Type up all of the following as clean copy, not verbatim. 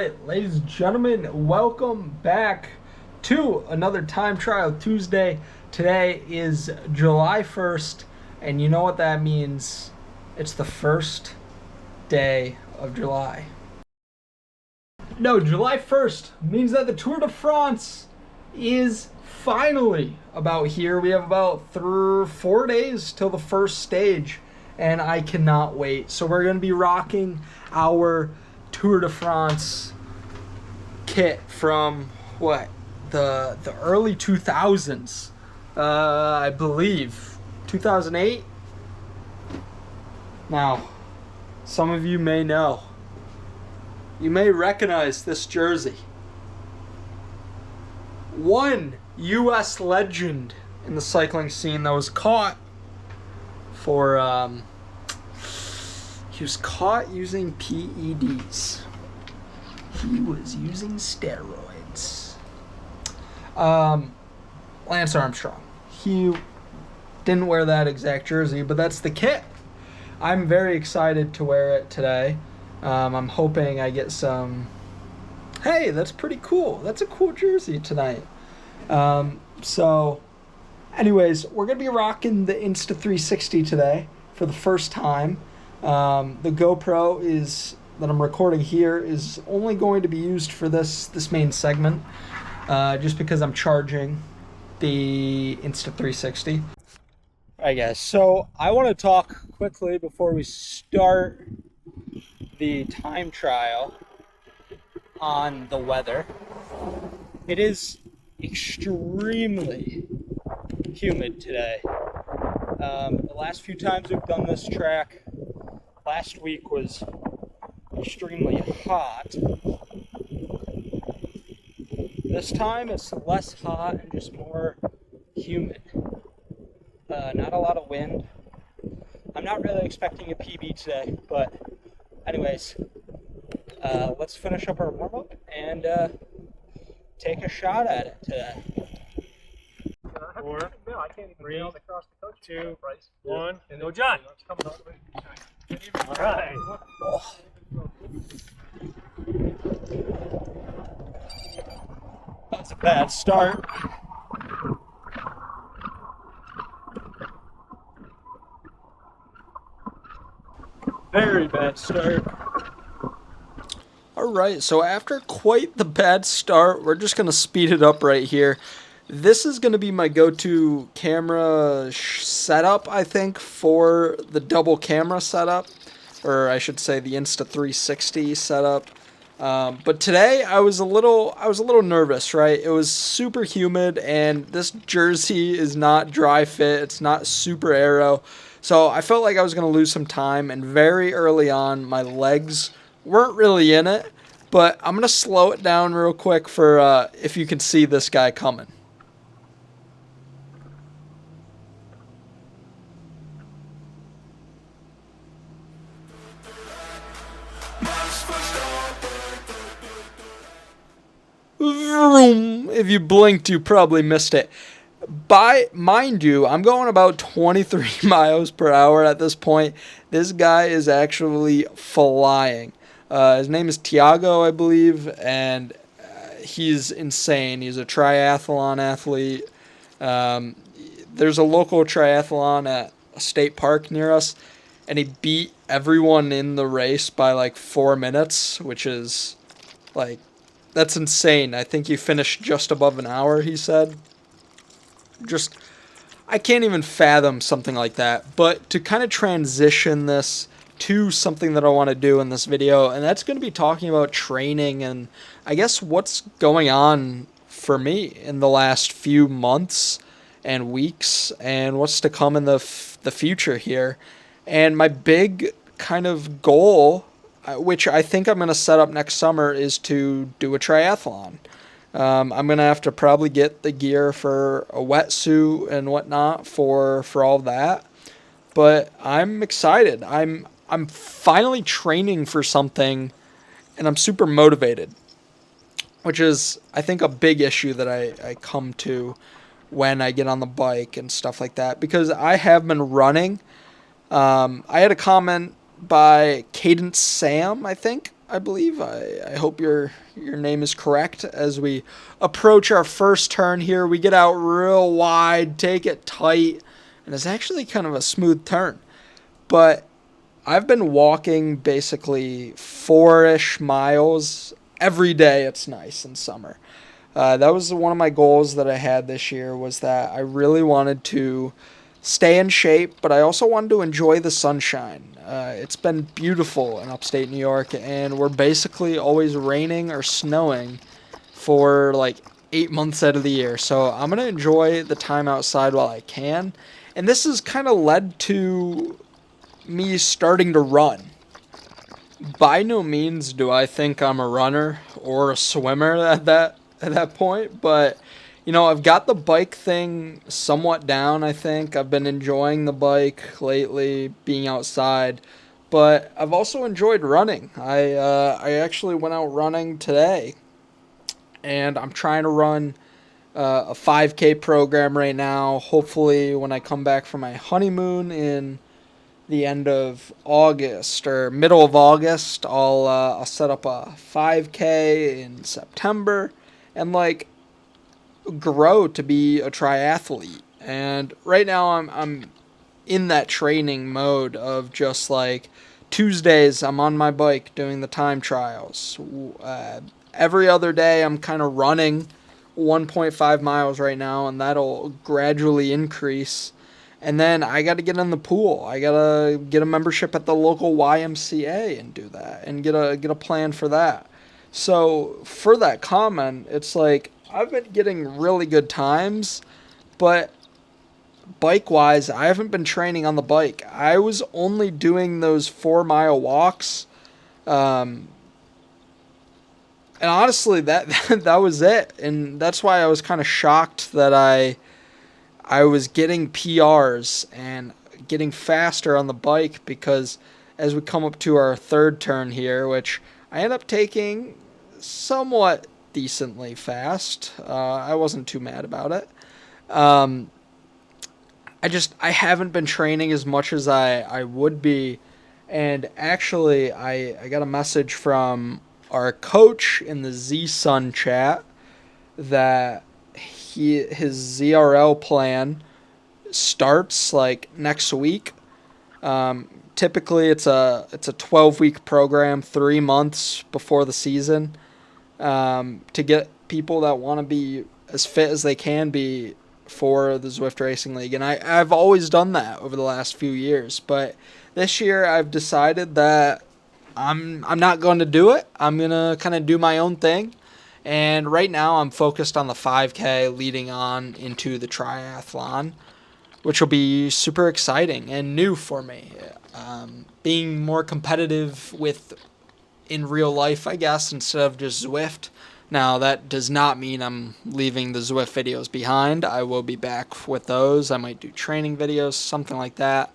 right, ladies and gentlemen, welcome back to another Time Trial Tuesday. Today is July 1st, and you know what that means. It's the first day of July. No, July 1st means that the Tour de France is finally about here. We have about 4 days till the first stage, and I cannot wait. So we're going to be rocking our Tour de France kit from the early 2000s, I believe 2008. Now, some of you may know. You may recognize this jersey. One U.S. legend in the cycling scene that was caught for he was caught using PEDs. He was using steroids. Lance Armstrong. He didn't wear that exact jersey, but that's the kit. I'm very excited to wear it today. I'm hoping I get some. Hey, that's pretty cool. That's a cool jersey tonight. So, anyways, we're gonna be rocking the Insta360 today for the first time. The GoPro that I'm recording here is only going to be used for this main segment, just because I'm charging the Insta360. All right, guys. So I want to talk quickly before we start the time trial on the weather. It is extremely humid today. The last few times we've done this track, last week was extremely hot. This time it's less hot and just more humid. Not a lot of wind. I'm not really expecting a PB today, but anyways, let's finish up our warm-up and take a shot at it today. 4, 3, 2, 1, and go, John. All right. That's a bad start. Very bad start. Alright, so after quite the bad start, we're just going to speed it up right here. This is going to be my go-to camera setup, I think, for the double camera setup. Or I should say the Insta360 setup. But today I was a little nervous, right? It was super humid, and this jersey is not dry fit. It's not super aero. So I felt like I was going to lose some time, and very early on, my legs weren't really in it. But I'm going to slow it down real quick for if you can see this guy coming. Vroom. If you blinked, you probably missed it. Mind you, I'm going about 23 miles per hour at this point. This guy is actually flying. His name is Tiago, I believe, and he's insane. He's a triathlon athlete. There's a local triathlon at a state park near us, and he beat everyone in the race by like 4 minutes, which is like, that's insane. I think he finished just above an hour, he said. I can't even fathom something like that. But to kind of transition this to something that I want to do in this video, and that's going to be talking about training and I guess what's going on for me in the last few months and weeks and what's to come in the future here. And my big kind of goal, which I think I'm going to set up next summer, is to do a triathlon. I'm going to have to probably get the gear for a wetsuit and whatnot for all that. But I'm excited. I'm finally training for something, and I'm super motivated, which is, I think, a big issue that I come to when I get on the bike and stuff like that, because I have been running. I had a comment by Cadence Sam, I think, I believe. I hope your name is correct. As we approach our first turn here, we get out real wide, take it tight, and it's actually kind of a smooth turn. But I've been walking basically 4-ish miles every day. It's nice in summer. That was one of my goals that I had this year, was that I really wanted to stay in shape, but I also wanted to enjoy the sunshine. It's been beautiful in upstate New York, and we're basically always raining or snowing for like 8 months out of the year. So I'm going to enjoy the time outside while I can. And this has kind of led to me starting to run. By no means do I think I'm a runner or a swimmer at that point, but I've got the bike thing somewhat down, I think. I've been enjoying the bike lately, being outside, but I've also enjoyed running. I actually went out running today, and I'm trying to run a 5K program right now. Hopefully, when I come back from my honeymoon in the end of August or middle of August, I'll set up a 5K in September and grow to be a triathlete. And right now I'm in that training mode of just Tuesdays I'm on my bike doing the time trials. Every other day I'm kind of running 1.5 miles right now, and that'll gradually increase. And then I got to get in the pool. I got to get a membership at the local YMCA and do that, and get a plan for that. So for that comment, it's I've been getting really good times, but bike-wise, I haven't been training on the bike. I was only doing those 4-mile walks, and honestly, that was it. And that's why I was kind of shocked that I was getting PRs and getting faster on the bike, because as we come up to our third turn here, which I end up taking somewhat decently fast, I wasn't too mad about it. I haven't been training as much as I would be, and actually I got a message from our coach in the Z-Sun chat that his ZRL plan starts next week. Typically it's a 12-week program, 3 months before the season, to get people that want to be as fit as they can be for the Zwift Racing League. And I've always done that over the last few years, but this year I've decided that I'm not going to do it. I'm going to kind of do my own thing. And right now I'm focused on the 5K leading on into the triathlon, which will be super exciting and new for me. Being more competitive in real life, I guess, instead of just Zwift. Now, that does not mean I'm leaving the Zwift videos behind. I will be back with those. I might do training videos, something like that.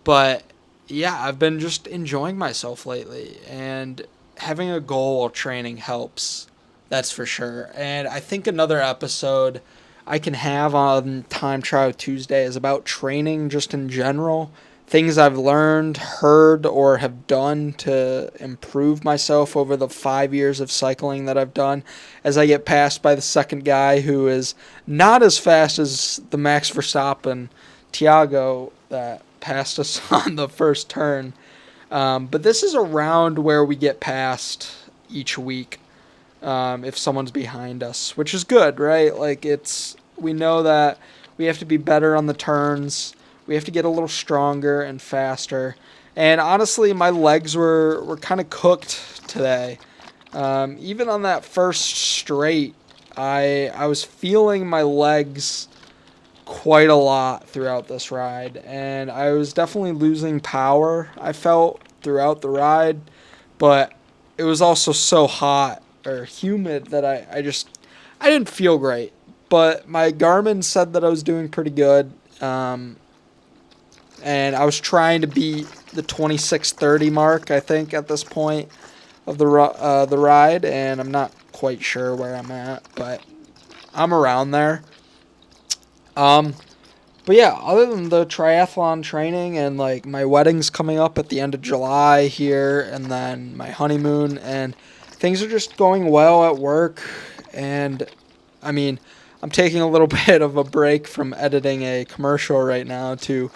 But yeah, I've been just enjoying myself lately, and having a goal while training helps. That's for sure. And I think another episode I can have on Time Trial Tuesday is about training just in general. Things I've learned, heard, or have done to improve myself over the 5 years of cycling that I've done, as I get passed by the second guy who is not as fast as the Max Verstappen, Thiago, that passed us on the first turn. But this is a round where we get passed each week. If someone's behind us, which is good, right? We know that we have to be better on the turns. We have to get a little stronger and faster. And honestly, my legs were kind of cooked today. Even on that first straight, I was feeling my legs quite a lot throughout this ride, and I was definitely losing power, I felt, throughout the ride, but it was also so hot or humid that I didn't feel great. But my Garmin said that I was doing pretty good, and I was trying to beat the 26:30 mark, I think, at this point of the ride, and I'm not quite sure where I'm at, but I'm around there. But yeah, other than the triathlon training and like my wedding's coming up at the end of July here, and then my honeymoon, and things are just going well at work. And I mean, I'm taking a little bit of a break from editing a commercial right now to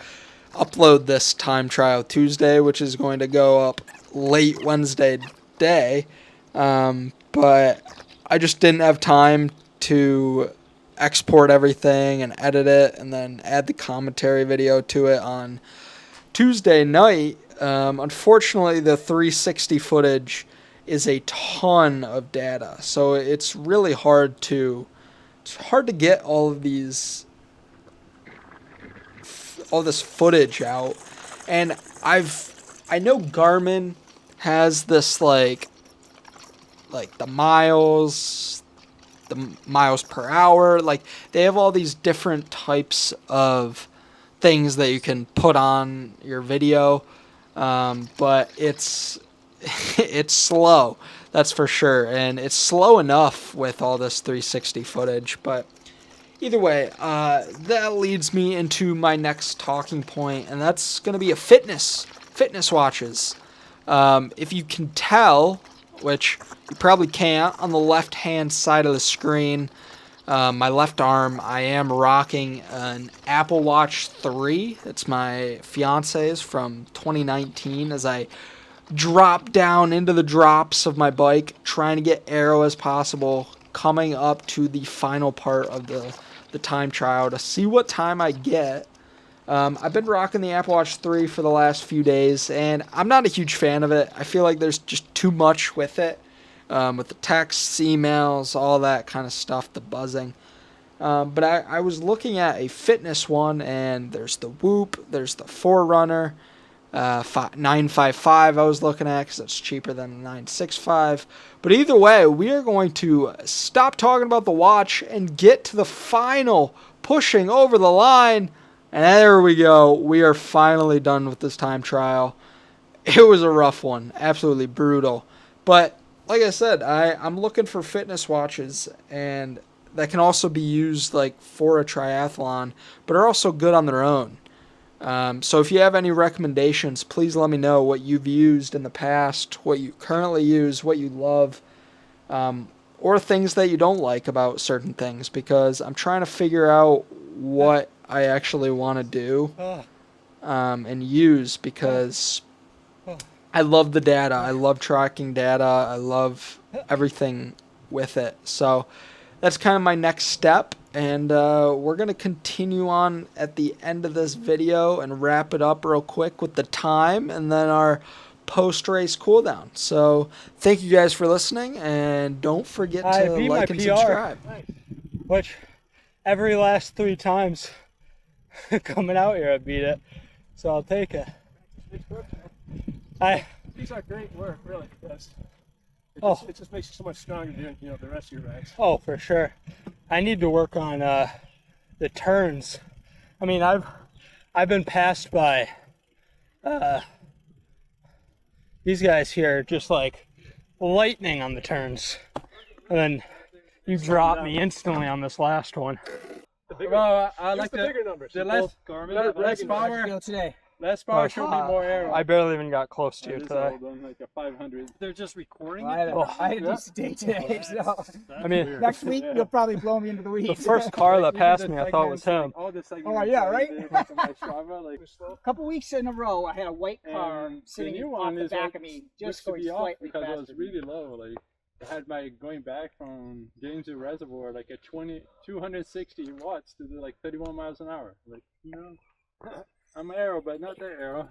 upload this time trial Tuesday, which is going to go up late Wednesday day. But I just didn't have time to export everything and edit it and then add the commentary video to it on Tuesday night. Unfortunately, the 360 footage is a ton of data, so it's really hard to get all this footage out. And I know Garmin has this like the miles per hour, like they have all these different types of things that you can put on your video, but it's it's slow, that's for sure, and it's slow enough with all this 360 footage. But either way, that leads me into my next talking point, and that's going to be fitness watches. If you can tell, which you probably can't, on the left-hand side of the screen, my left arm, I am rocking an Apple Watch 3. It's my fiance's from 2019 as I drop down into the drops of my bike, trying to get aero as possible, coming up to the final part of the time trial to see what time I get. I've been rocking the Apple Watch 3 for the last few days, and I'm not a huge fan of it. I feel like there's just too much with it, with the texts, emails, all that kind of stuff, the buzzing. But I was looking at a fitness one, and there's the Whoop, there's the Forerunner, 955 I was looking at because it's cheaper than the 965. But either way, we are going to stop talking about the watch and get to the final pushing over the line. And there we go. We are finally done with this time trial. It was a rough one. Absolutely brutal. But like I said, I'm looking for fitness watches, and that can also be used like for a triathlon, but are also good on their own. So if you have any recommendations, please let me know what you've used in the past, what you currently use, what you love, or things that you don't like about certain things, because I'm trying to figure out what I actually want to do and use, because I love the data. I love tracking data. I love everything with it. So that's kind of my next step, and we're going to continue on at the end of this video and wrap it up real quick with the time and then our post-race cooldown. So thank you guys for listening, and don't forget to like and subscribe. Which every last 3 times coming out here I beat it, so I'll take it. These are great work, really. It just makes you so much stronger doing, the rest of your rides. Oh, for sure. I need to work on the turns. I mean, I've been passed by these guys here, just like lightning on the turns, and then you drop me instantly on this last one. I like the bigger numbers. The less power today. Less power showed me more arrow. I barely even got close to you today. Like a 500. They're just recording it? I had a decent day today, so I mean, next week you'll probably blow me into the weeds. the first car that passed me, I thought was him. Oh yeah, right? A couple weeks in a row, I had a white car sitting off the back of me, just going slightly because faster. it was really low. Like I had my going back from Gainesville Reservoir like at 260 watts to do like 31 miles an hour. Like, I'm arrow, but not that arrow.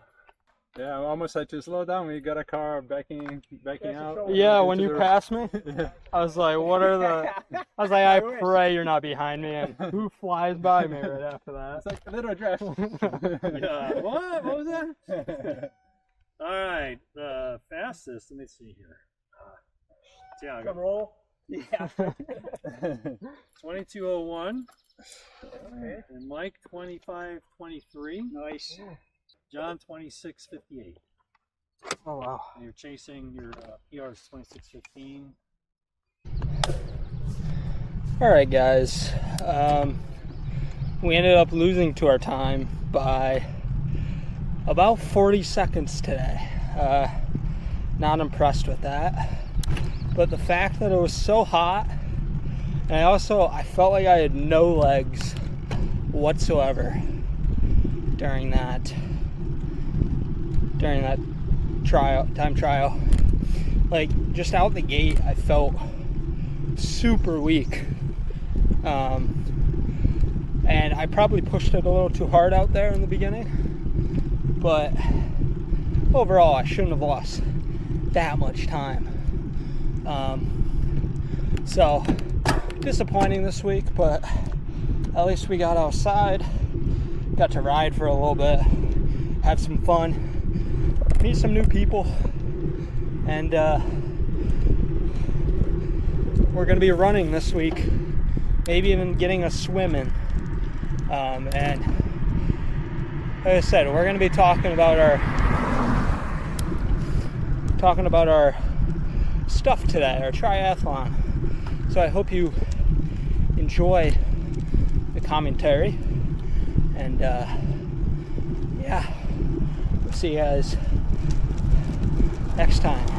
Yeah, I almost had to slow down when you got a car backing out. Yeah, when you passed me, I was like, I pray you're not behind me, and who flies by me right after that? It's like a little drift. Yeah. What was that? All right, the fastest. Let me see here. Tiago. Come roll. Yeah. 22:01. Okay. And Mike 25:23. Nice. John 26:58. Oh wow! And you're chasing your PR's 26:15. All right, guys. we ended up losing to our time by about 40 seconds today. Not impressed with that. But the fact that it was so hot, and I felt like I had no legs whatsoever during that time trial. Like, just out the gate, I felt super weak. And I probably pushed it a little too hard out there in the beginning. But overall, I shouldn't have lost that much time. So, disappointing this week, but at least we got outside, got to ride for a little bit, have some fun, meet some new people, and we're going to be running this week, maybe even getting a swim in. And like I said, we're going to be talking about our stuff today, our triathlon. So I hope you enjoy the commentary, and yeah, we'll see you guys next time.